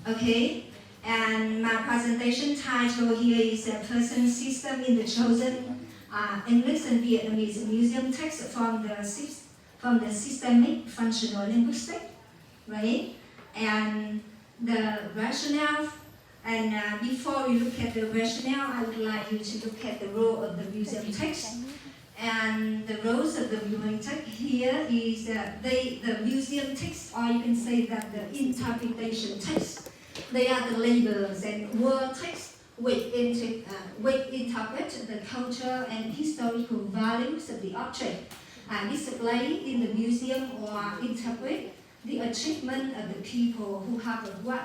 Okay, and my presentation title here is a person system in the chosen English and Vietnamese museum text from the systemic functional linguistics, right? And the rationale. And before we look at the rationale, I would like you to look at the role of the museum text. And the roles of the museum text here is the museum text, or you can say that the interpretation text. They are the labels and word text which interpret the culture and historical values of the object displayed in the museum, or interpret the achievement of the people who have a what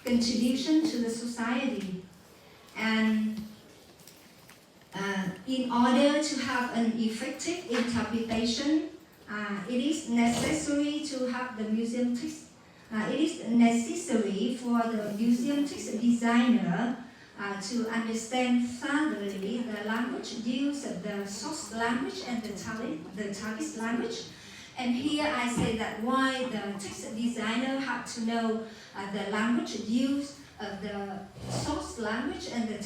contribution to the society. And in order to have an effective interpretation, it is necessary to have the museum text. It is necessary for the museum text designer to understand thoroughly the language use of the source language and the target language. And here I say that why the text designer have to know the language use of the source language and the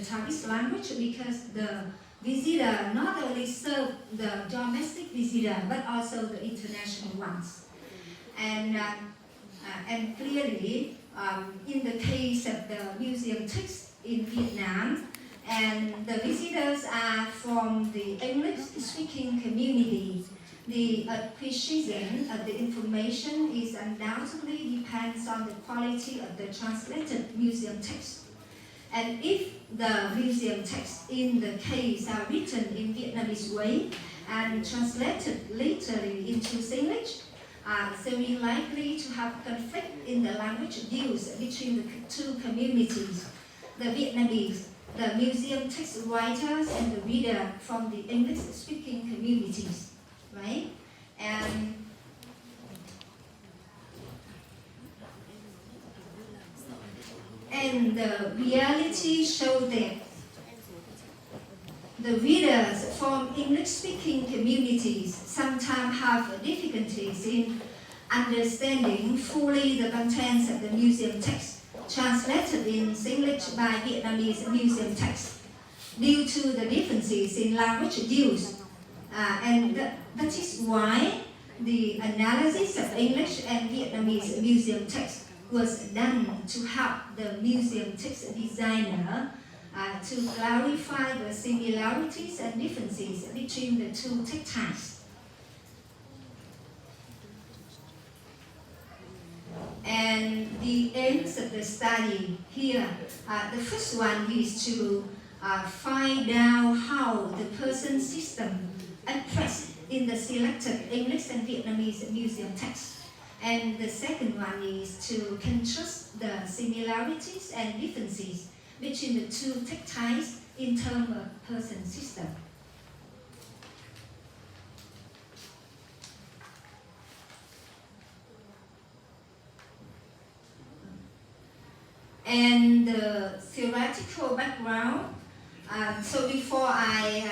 target language, because the visitor not only serve the domestic visitor but also the international ones. And clearly, in the case of the museum text in Vietnam, and the visitors are from the English-speaking community, the acquisition of the information is undoubtedly depends on the quality of the translated museum text. And if the museum text in the case are written in Vietnamese way and translated literally into English, very likely to have conflict in the language used between the two communities, the Vietnamese, the museum text writers, and the reader from the English-speaking communities, right? And the reality showed that the readers from English-speaking communities sometimes have difficulties in understanding fully the contents of the museum text translated in English by Vietnamese museum text due to the differences in language use. And that is why the analysis of English and Vietnamese museum text was done to help the museum text designer to clarify the similarities and differences between the two text types. And the aims of the study here, the first one is to find out how the person system expressed in the selected English and Vietnamese museum text. And the second one is to contrast the similarities and differences between the two text types in terms of person system. And the theoretical background. So before I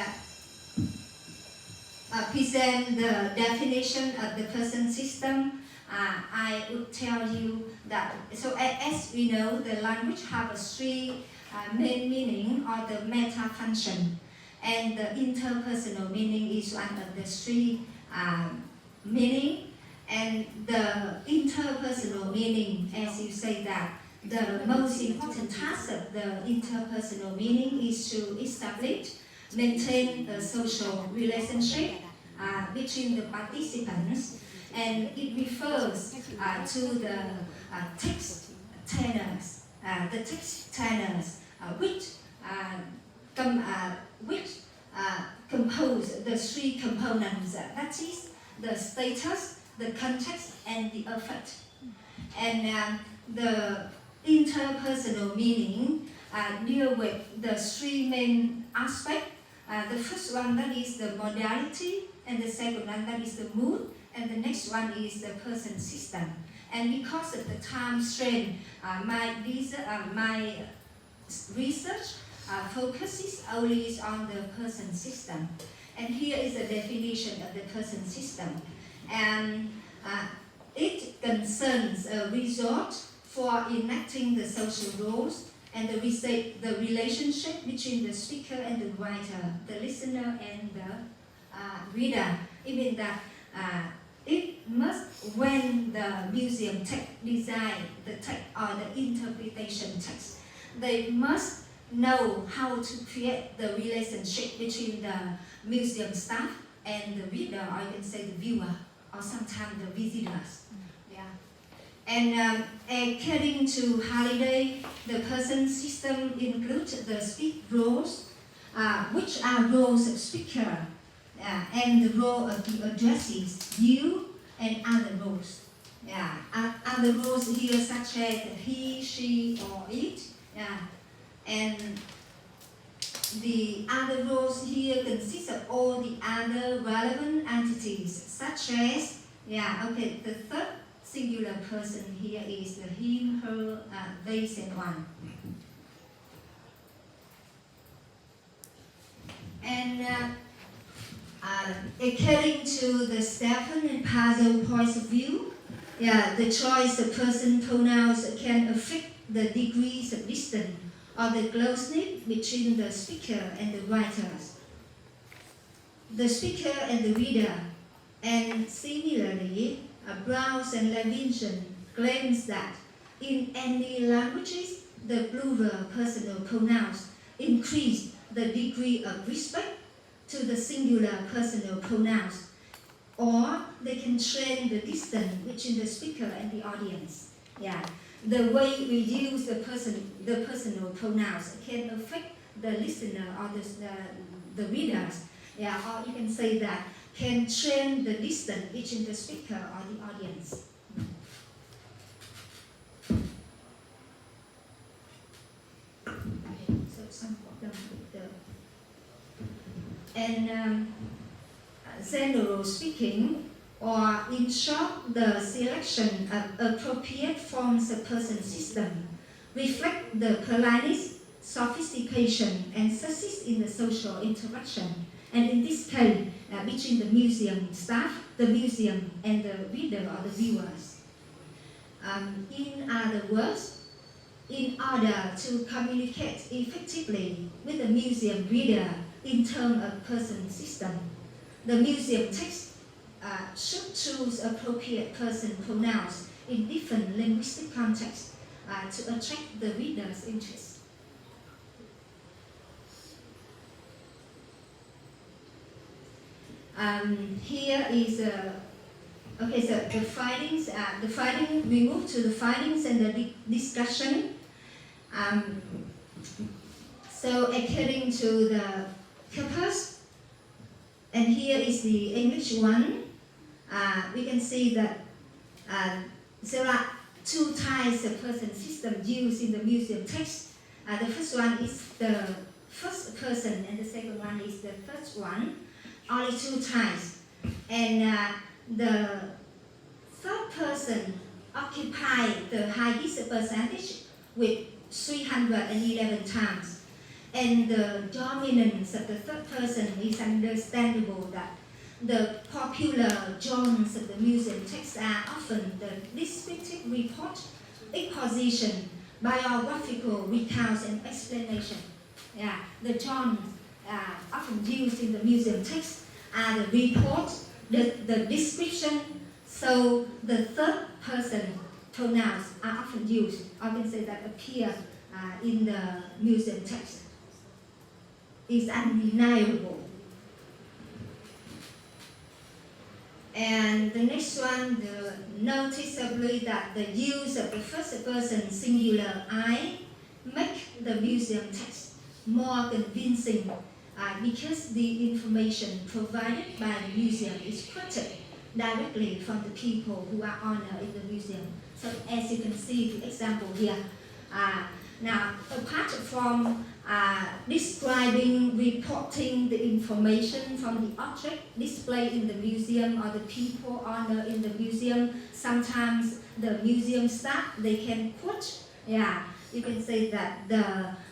present the definition of the person system, I would tell you that, so as we know, the language have a three main meaning, or the meta function, and the interpersonal meaning is one of the three meaning. And the interpersonal meaning, as you say that, the most important task of the interpersonal meaning is to establish, maintain a social relationship between the participants, and it refers to the text tenors, which compose the three components, that is the status, the context, and the affect. And the interpersonal meaning deal with the three main aspects. The first one, that is the modality, and the second one, that is the mood, and the next one is the person system. And because of the time strain, my research focuses only on the person system. And here is a definition of the person system. And it concerns a resort for enacting the social roles and the relationship between the speaker and the writer, the listener and the reader. It means that it must, when the museum design the text or the interpretation text, they must know how to create the relationship between the museum staff and the reader, or you can say the viewer, or sometimes the visitors. Yeah. And according to Halliday, the person system includes the speak roles, which are roles of speaker, and the role of the addressees, you, and other roles. Yeah. Other roles here such as he, she, or it. Yeah. And the other roles here consist of all the other relevant entities, such as, the third singular person here is the him, her, they, and one. And according to the Stephen and Puzzle points of view, the choice of person pronouns can affect the degrees of distance or the closeness between the speaker and the writers, the speaker and the reader. And similarly, Browns and Levinson claims that in any languages, the plural personal pronouns increase the degree of respect to the singular personal pronouns, or they can train the distance between the speaker and the audience. The way we use the personal pronouns can affect the listener or the readers. Or you can say that can train the distance between the speaker or the audience. Okay, so some problem with the and general speaking, or in short, the selection of appropriate forms of person system reflect the politeness, sophistication, and success in the social interaction, and in this case, between the museum staff, the museum, and the reader or the viewers. In other words, in order to communicate effectively with the museum reader in terms of person system, the museum text should choose appropriate person pronouns in different linguistic contexts to attract the reader's interest. Here is so the findings. We move to the findings and the discussion. So according to the corpus, and here is the English one. We can see that there are two types of person system used in the museum text. The first one is the first person, and the second one is the first one. Only two types. And the third person occupied the highest percentage with 311 times. And the dominance of the third person is understandable that the popular genres of the museum text are often the descriptive report, exposition, biographical recounts, and explanation. The genres often used in the museum text are the report, the description. So the third person pronouns are often used, I can say that appear in the museum text. Is undeniable. And the next one, noticeably that the use of the first person singular I make the museum text more convincing because the information provided by the museum is quoted directly from the people who are honored in the museum. So as you can see the example here, now apart from describing, reporting the information from the object displayed in the museum or the people honored in the museum, sometimes the museum staff, they can quote, you can say that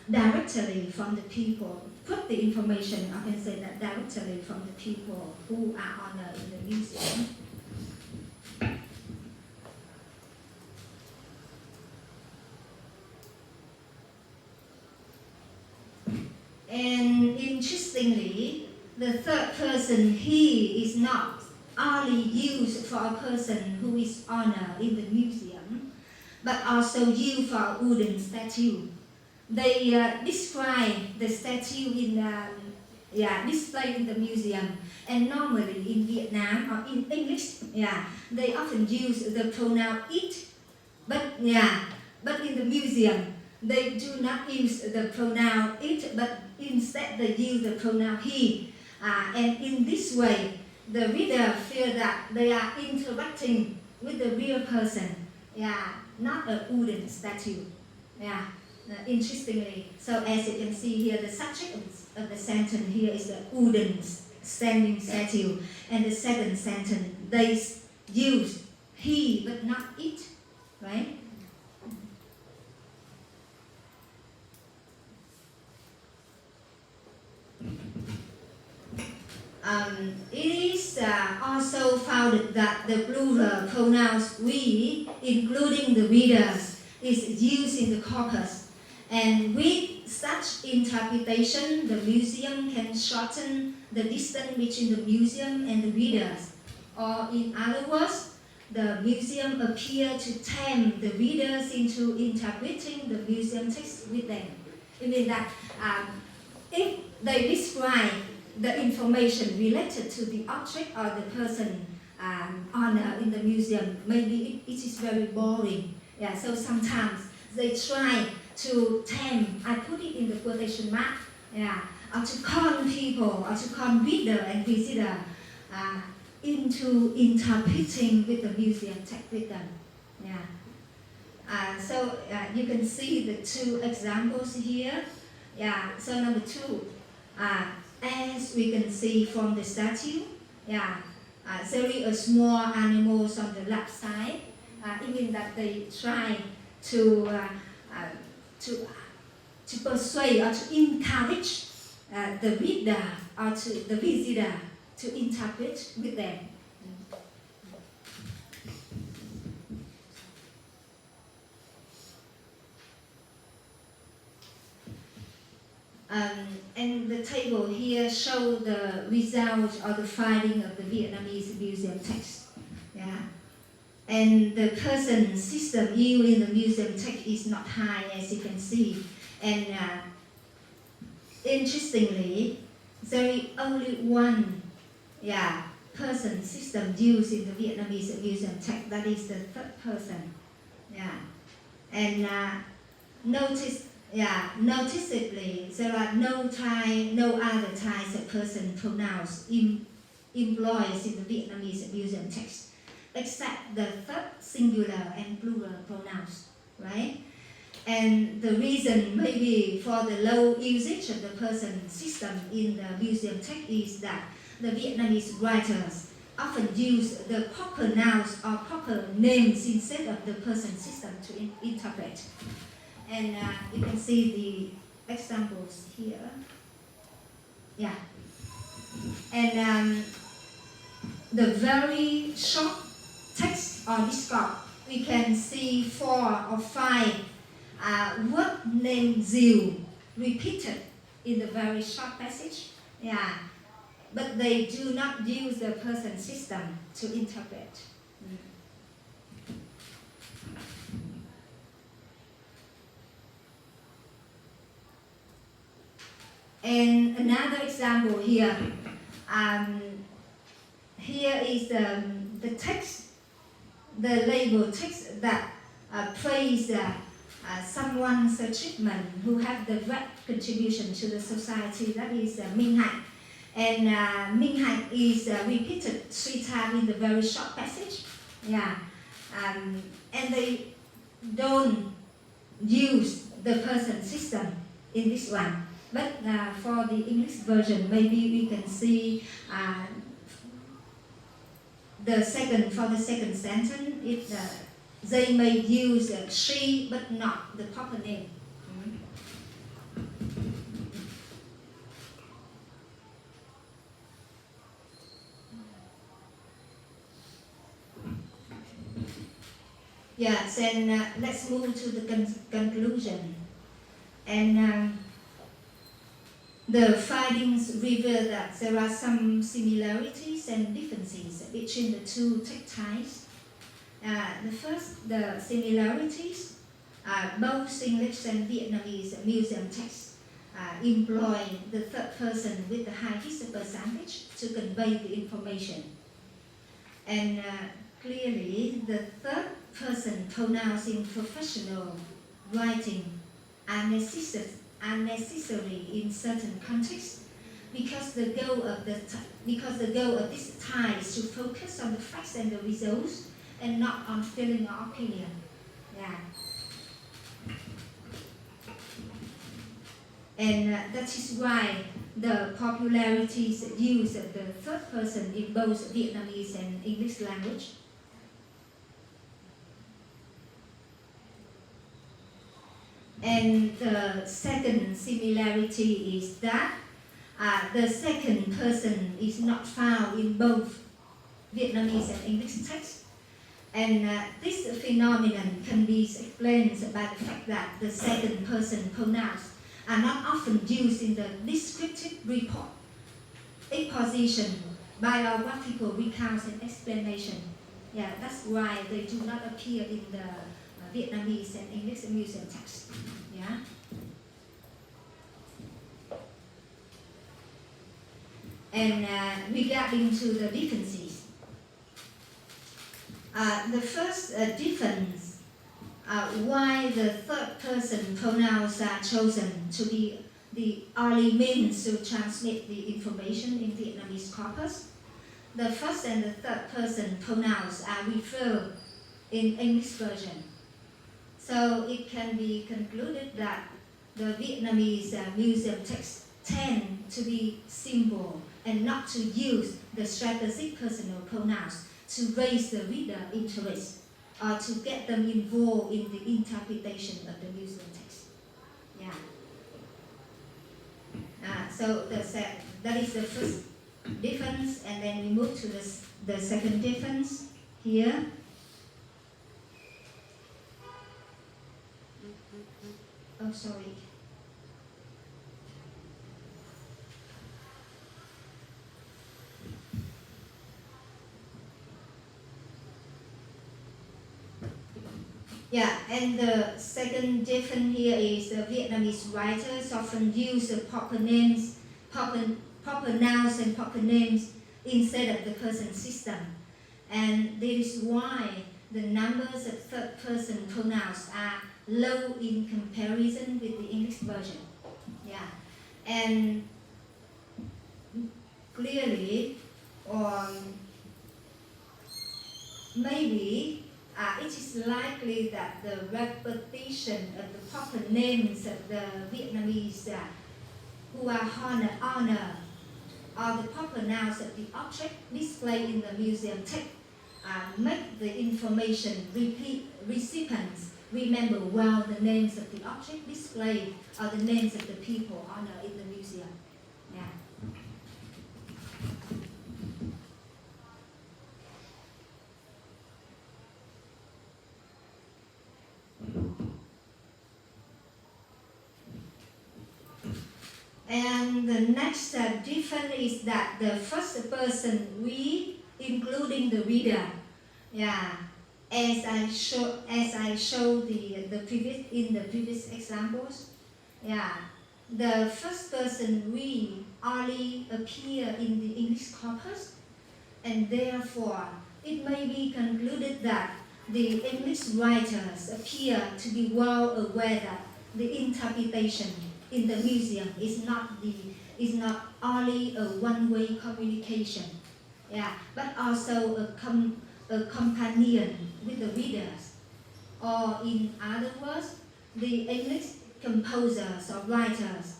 directly from the people, put the information, I can say that directly from the people who are honored in the museum. And interestingly, the third person, he, is not only used for a person who is honored in the museum, but also used for a wooden statue. They describe the statue in display in the museum, and normally in Vietnam or in English, they often use the pronoun it, but in the museum they do not use the pronoun it, but instead they use the pronoun he, and in this way the reader feel that they are interacting with the real person, not a wooden statue. Interestingly, so as you can see here, the subject of the sentence here is the wooden standing statue, and the second sentence they use he but not it, right? It is also found that the plural pronouns we, including the readers, is used in the corpus. And with such interpretation, the museum can shorten the distance between the museum and the readers. Or in other words, the museum appears to tempt the readers into interpreting the museum text with them. It means that if they describe the information related to the object or the person honored in the museum, maybe it is very boring. So sometimes they try to tempt, I put it in the quotation mark, or to con people, or to con reader and visitor into interpreting with the museum text with them. So you can see the two examples here. So number two, as we can see from the statue, there is a small animals on the left side. It means that they try to persuade or to encourage the reader or to the visitor to interpret with them. And the table here shows the result or the finding of the Vietnamese museum text. And the person system used in the museum text is not high, as you can see. And interestingly, there is only one person system used in the Vietnamese museum text, that is the third person. And noticeably, there are no other types of person pronouns employed in the Vietnamese museum text, except the third singular and plural pronouns, right? And the reason maybe for the low usage of the person system in the museum text is that the Vietnamese writers often use the proper nouns or proper names instead of the person system to interpret. And you can see the examples here. And the very short text on this card, we can see 4 or 5 word named Ziu repeated in the very short passage. But they do not use the person system to interpret. And another example here. Here is the text, the label text that praise someone's achievement who have the right contribution to the society. That is Minh Hạnh. And Minh Hạnh is repeated 3 times in the very short passage. And they don't use the person system in this one. But for the English version, maybe we can see for the second sentence, they may use she but not the proper name. Yes, and let's move to the conclusion. And The findings reveal that there are some similarities and differences between the two text types. The similarities are both English and Vietnamese museum texts employ the third person with a high visual percentage to convey the information. And clearly, the third person pronouns in professional writing are necessary in certain contexts because the goal of this tie is to focus on the facts and the results and not on feeling or opinion. Yeah. And that is why the popularities use of the third person in both Vietnamese and English language. And the second similarity is that the second person is not found in both Vietnamese and English texts. And this phenomenon can be explained by the fact that the second person pronouns are not often used in the descriptive report, exposition, biographical recounts and explanation. Yeah, that's why they do not appear in the Vietnamese and English museum text. Yeah. And regarding to the differences, the first difference why the third person pronouns are chosen to be the only means to transmit the information in Vietnamese corpus. The first and the third person pronouns are referred in English version. So it can be concluded that the Vietnamese museum texts tend to be simple and not to use the strategic personal pronouns to raise the reader interest or to get them involved in the interpretation of the museum text. Yeah. So that is the first difference, and then we move to the second difference here. Oh, sorry. Yeah, and the second difference here is the Vietnamese writers often use the proper nouns and proper names instead of the person system. And this is why the numbers of third person pronouns are low in comparison with the English version. Yeah, and clearly, or maybe it is likely that the repetition of the proper names of the Vietnamese who are honor or the proper nouns of the object displayed in the museum text make the information recipients remember well the names of the object displayed or the names of the people honored in the museum. Yeah. And the next difference is that the first person we, including the reader, yeah, as I showed the previous examples, yeah, the first person we only appear in the English corpus, and therefore it may be concluded that the English writers appear to be well aware that the interpretation in the museum is not only a one-way communication, yeah, but also a companion with the readers. Or in other words, the English composers or writers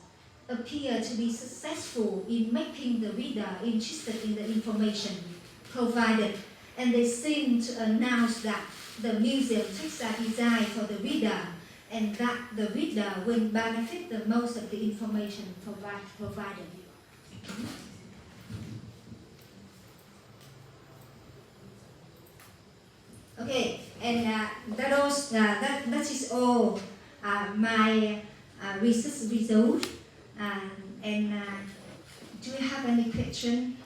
appear to be successful in making the reader interested in the information provided, and they seem to announce that the museum texts are designed for the reader, and that the reader will benefit the most of the information provided. Okay, and that is all my research result. And do you have any question?